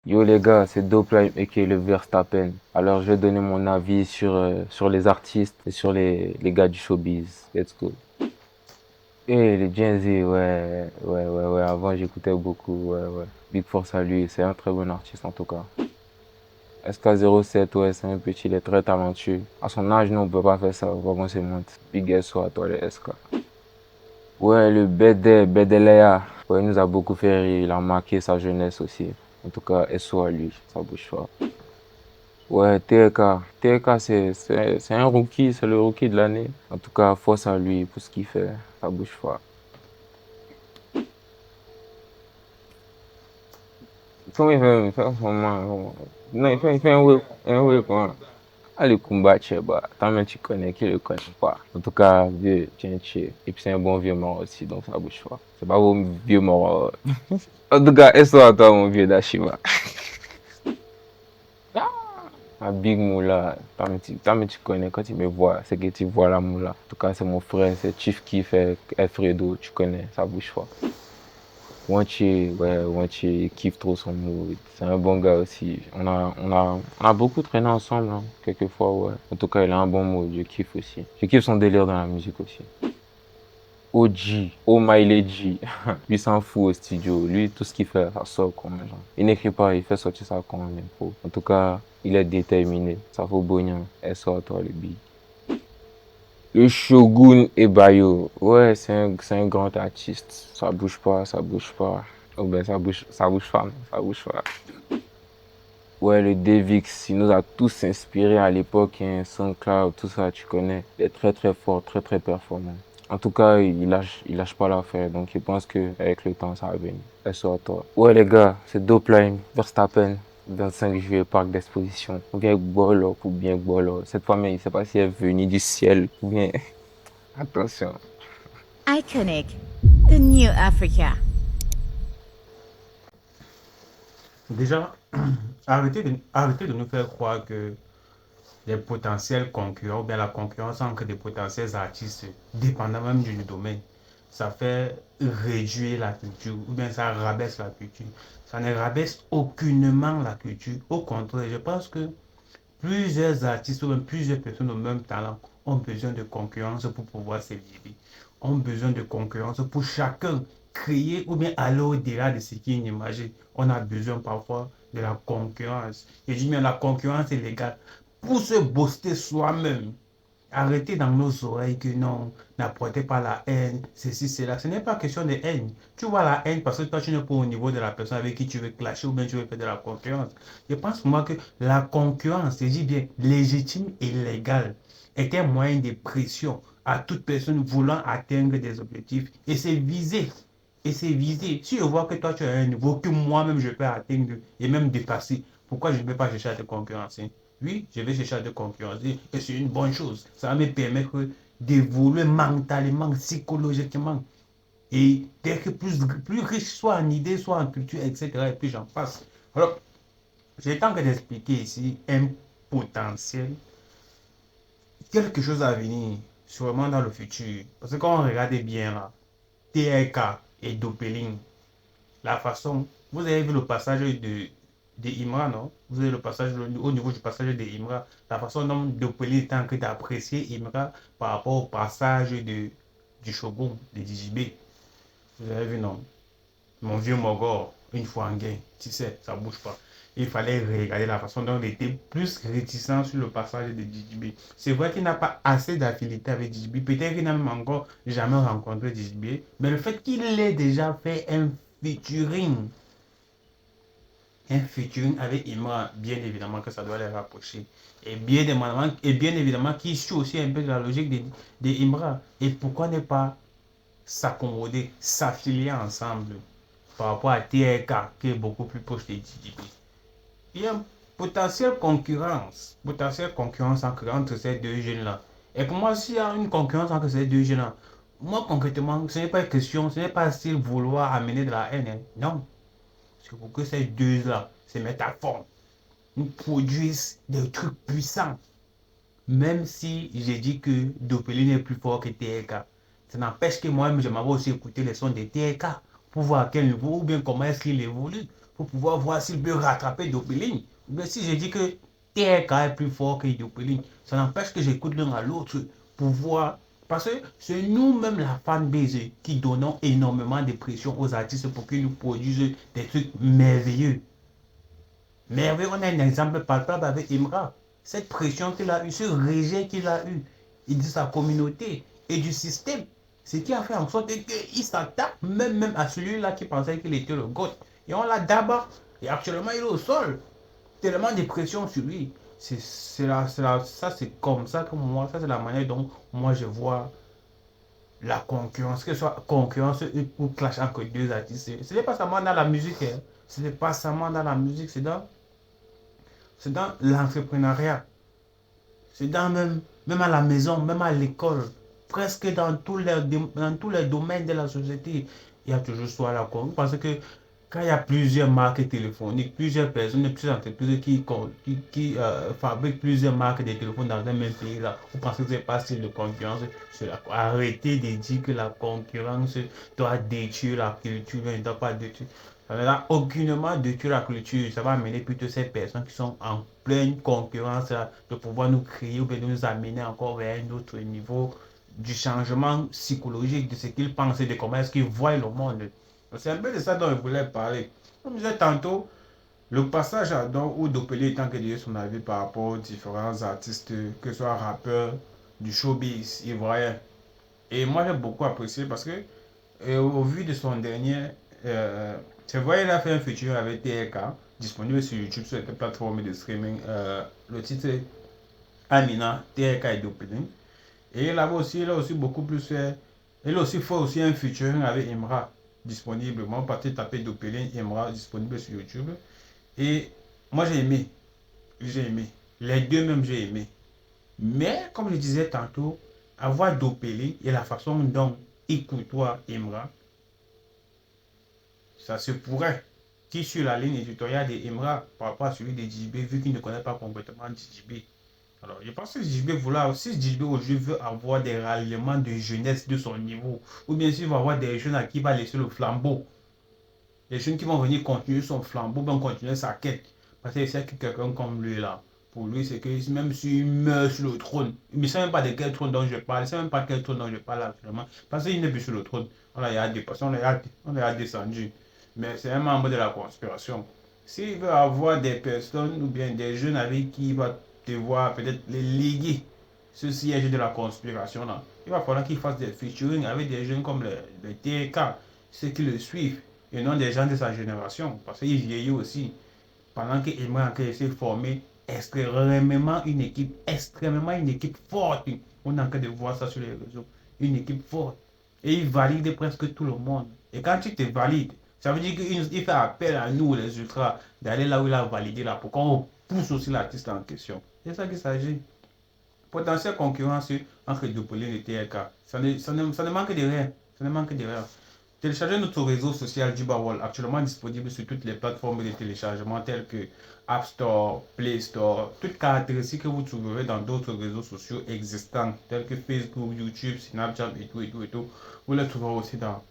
Yo les gars, c'est Dopeline et qui est le Verstappen. Alors je vais donner mon avis sur les artistes et sur les gars du showbiz. Let's go. Et les Gen Z, ouais. Avant j'écoutais beaucoup, ouais. Big Force à lui, c'est un très bon artiste en tout cas. SK07, ouais, c'est un petit, il est très talentueux. À son âge, nous on peut pas faire ça, vraiment c'est monte. Big SO à toi les SK. Ouais, le Bedelea, ouais, il nous a beaucoup fait rire, il a marqué sa jeunesse aussi. En tout cas, SO à lui, ça bouge pas. Ouais, TK. TK, c'est un rookie, c'est le rookie de l'année. En tout cas, force à lui pour ce qu'il fait. Ça bouge pas. Comment il fait en ce moment? Non, il fait un way, quoi. Ah, le Kumbache, bah, tant même tu connais, qui le connaît pas. En tout cas, vieux, tiens, chier. Et puis c'est un bon vieux mort aussi, donc ça bouge pas. C'est pas vos vieux morts. En tout cas, et à toi, mon vieux Dashima. Un Big Moula, toi, mais tu connais, quand tu me vois, c'est que tu vois la Moula. En tout cas, c'est mon frère, c'est Chief qui fait Alfredo, tu connais, ça bouge pas. Wanchi, ouais, Wanchi, il kiffe trop son mood. C'est un bon gars aussi. On a beaucoup traîné ensemble, hein, quelquefois, ouais. En tout cas, il a un bon mood, je kiffe aussi. Je kiffe son délire dans la musique aussi. OG, Oh My Lady, lui s'en fout au studio. Lui, tout ce qu'il fait, ça sort comme genre. Il n'écrit pas, il fait sortir ça comme un impro. En tout cas, il est déterminé. Ça vaut bonheur. Elle sort toi le beat. Le Shogun Ebayo, ouais, c'est un grand artiste. Ça bouge pas, ça bouge pas. Oh ben ça bouge pas, non, ça bouge pas. Ouais, le Devix, il nous a tous inspirés à l'époque, hein, SoundCloud, tout ça, tu connais. Il est très très fort, très très performant. En tout cas, il lâche pas l'affaire, donc je pense qu'avec le temps, ça va venir. Elle sort toi. Ouais les gars, c'est Dopeline, Verstappen, 25 juillet, parc d'exposition. On vient avec Bolo ou bien Bolo. Cette fois, mais il ne sait pas si elle est venue du ciel ou bien. Attention. Iconic, the new Africa. Déjà, arrêtez de nous faire croire que les potentiels concurrents, ou bien la concurrence entre des potentiels artistes, dépendant même du domaine, ça fait réduire la culture, ou bien ça rabaisse la culture. Ça ne rabaisse aucunement la culture. Au contraire, je pense que plusieurs artistes ou même plusieurs personnes au même talent ont besoin de concurrence pour pouvoir s'élever, ont besoin de concurrence pour chacun créer ou bien aller au-delà de ce qu'ils imaginent. On a besoin parfois de la concurrence. Et je dis bien la concurrence est légale pour se booster soi-même. Arrêtez dans nos oreilles que non, n'apportez pas la haine, ceci, cela. Ce n'est pas question de haine. Tu vois la haine parce que toi, tu n'es pas au niveau de la personne avec qui tu veux clasher ou bien tu veux faire de la concurrence. Je pense pour moi que la concurrence, je dis bien légitime et légale, est un moyen de pression à toute personne voulant atteindre des objectifs. Et c'est visé. Et c'est visé. Si je vois que toi, tu as un niveau que moi-même, je peux atteindre et même dépasser, pourquoi je ne peux pas chercher à te concurrencer? Oui, je vais chercher à te concurrencer et c'est une bonne chose. Ça va me permettre d'évoluer mentalement, psychologiquement et d'être plus riche, soit en idées, soit en culture, etc. Et puis j'en passe. Alors, j'ai tant que d'expliquer ici un potentiel, quelque chose à venir, sûrement dans le futur. Parce que quand on regarde bien là, TRK et Dopeling, la façon, vous avez vu le passage de Imra, non? Vous avez le passage, au niveau du passage de Imra, la façon dont Dopeli est en train d'apprécier Imra par rapport au passage du Shogun, de DJB. Vous avez vu, non? Mon vieux Mogor, une fois en gain, tu sais, ça bouge pas. Il fallait regarder la façon dont il était plus réticent sur le passage de DJB. C'est vrai qu'il n'a pas assez d'affinité avec DJB. Peut-être qu'il n'a même encore jamais rencontré DJB. Mais le fait qu'il ait déjà fait featuring, un featuring avec Imran, bien évidemment que ça doit les rapprocher. Et bien évidemment qu'il suit aussi un peu de la logique de Imran. Et pourquoi ne pas s'accommoder, s'affilier ensemble par rapport à TRK qui est beaucoup plus proche des DJB. Il y a une potentielle concurrence entre ces deux jeunes-là. Et pour moi, s'il y a une concurrence entre ces deux jeunes-là, moi concrètement, ce n'est pas une question, ce n'est pas s'ils vouloir amener de la haine, hein. Non. C'est pour que ces deux-là se mettent à fond, nous produisent des trucs puissants. Même si j'ai dit que Dopelin est plus fort que TRK, ça n'empêche que moi-même, je m'avais aussi écouté les sons de TRK pour voir à quel niveau ou bien comment est-ce qu'il évolue, pour pouvoir voir s'il peut rattraper Dopelin. Mais si je dis que TRK est plus fort que Dopelin, ça n'empêche que j'écoute l'un à l'autre pour voir. Parce que c'est nous-mêmes, la fanbase, qui donnons énormément de pression aux artistes pour qu'ils nous produisent des trucs merveilleux. Merveilleux, on a un exemple palpable avec Imra. Cette pression qu'il a eue, ce rejet qu'il a eu, de sa communauté et du système, ce qui a fait en sorte qu'il s'attaque même à celui-là qui pensait qu'il était le GOAT. Et on l'a d'abord. Et actuellement, il est au sol. Tellement de pression sur lui. Ça, c'est comme ça que moi, ça, c'est la manière dont moi je vois la concurrence, que ce soit concurrence ou clash entre deux artistes. Ce n'est pas seulement dans la musique, hein. Ce n'est pas seulement dans la musique, c'est dans l'entrepreneuriat. C'est même à la maison, même à l'école. Presque dans tous les domaines de la société, il y a toujours soit la concurrence. Parce que quand il y a plusieurs marques téléphoniques, plusieurs personnes, plusieurs entreprises qui fabriquent plusieurs marques de téléphones dans un même pays, là, vous pensez que c'est pas de concurrence? Arrêtez de dire que la concurrence doit détruire la culture, ne doit pas détruire. Ça ne va aucunement détruire la culture. Ça va amener plutôt ces personnes qui sont en pleine concurrence là, de pouvoir nous créer ou bien de nous amener encore vers un autre niveau du changement psychologique de ce qu'ils pensent et de comment est-ce qu'ils voient le monde. C'est un peu de ça dont je voulais parler. Comme je disais tantôt, le passage à Don où Dopelé étant que dire son avis par rapport aux différents artistes, que ce soit rappeurs du showbiz ivoirien. Et moi j'ai beaucoup apprécié parce que au vu de son dernier, c'est vrai, il a fait un featuring avec TRK, disponible sur YouTube sur les plateformes de streaming. Le titre est Amina, TRK et Dopelé. Et il a aussi beaucoup plus fait. Il a aussi fait aussi un featuring avec Imra disponible. Moi, parti taper Dopelin Imra disponible sur YouTube. Et moi, j'ai aimé. J'ai aimé. Les deux même, j'ai aimé. Mais, comme je disais tantôt, avoir Dopelin et la façon dont il côtoie Imra, ça se pourrait qu'il sur la ligne éditoriale d'Imra par rapport à celui de JB, vu qu'il ne connaît pas complètement JB. Alors, je pense que JB si JB aujourd'hui veut avoir des ralliements de jeunesse de son niveau, ou bien s'il va avoir des jeunes à qui il va laisser le flambeau, les jeunes qui vont venir continuer son flambeau, vont continuer sa quête. Parce que c'est quelqu'un comme lui là, pour lui, c'est que même s'il meurt sur le trône, il ne sait même pas de quel trône dont je parle, il ne sait même pas quel trône dont je parle actuellement, parce qu'il n'est plus sur le trône. On l'a dépassé, on l'a descendu. Mais c'est un membre de la conspiration. S'il veut avoir des personnes ou bien des jeunes avec qui il va devoir peut-être les liguer ce siège de la conspiration là, il va falloir qu'il fasse des featuring avec des jeunes comme les TK, ceux qui le suivent, et non des gens de sa génération, parce qu'il vieillit aussi. Pendant qu'il aimerait essayer de former extrêmement une équipe forte. On est en train de voir ça sur les réseaux. Une équipe forte. Et il valide presque tout le monde. Et quand tu te valides, ça veut dire qu'il fait appel à nous, les ultras, d'aller là où il a validé là, pour qu'on pousse aussi l'artiste en question. C'est ça qu'il s'agit. Potentielle concurrence entre Dopelin et TRK. Ça ne manque de rien. Ça ne manque de rien. Téléchargez notre réseau social Jubawall, actuellement disponible sur toutes les plateformes de téléchargement telles que App Store, Play Store, toutes caractéristiques que vous trouverez dans d'autres réseaux sociaux existants tels que Facebook, YouTube, Snapchat et tout. Vous les trouverez aussi dans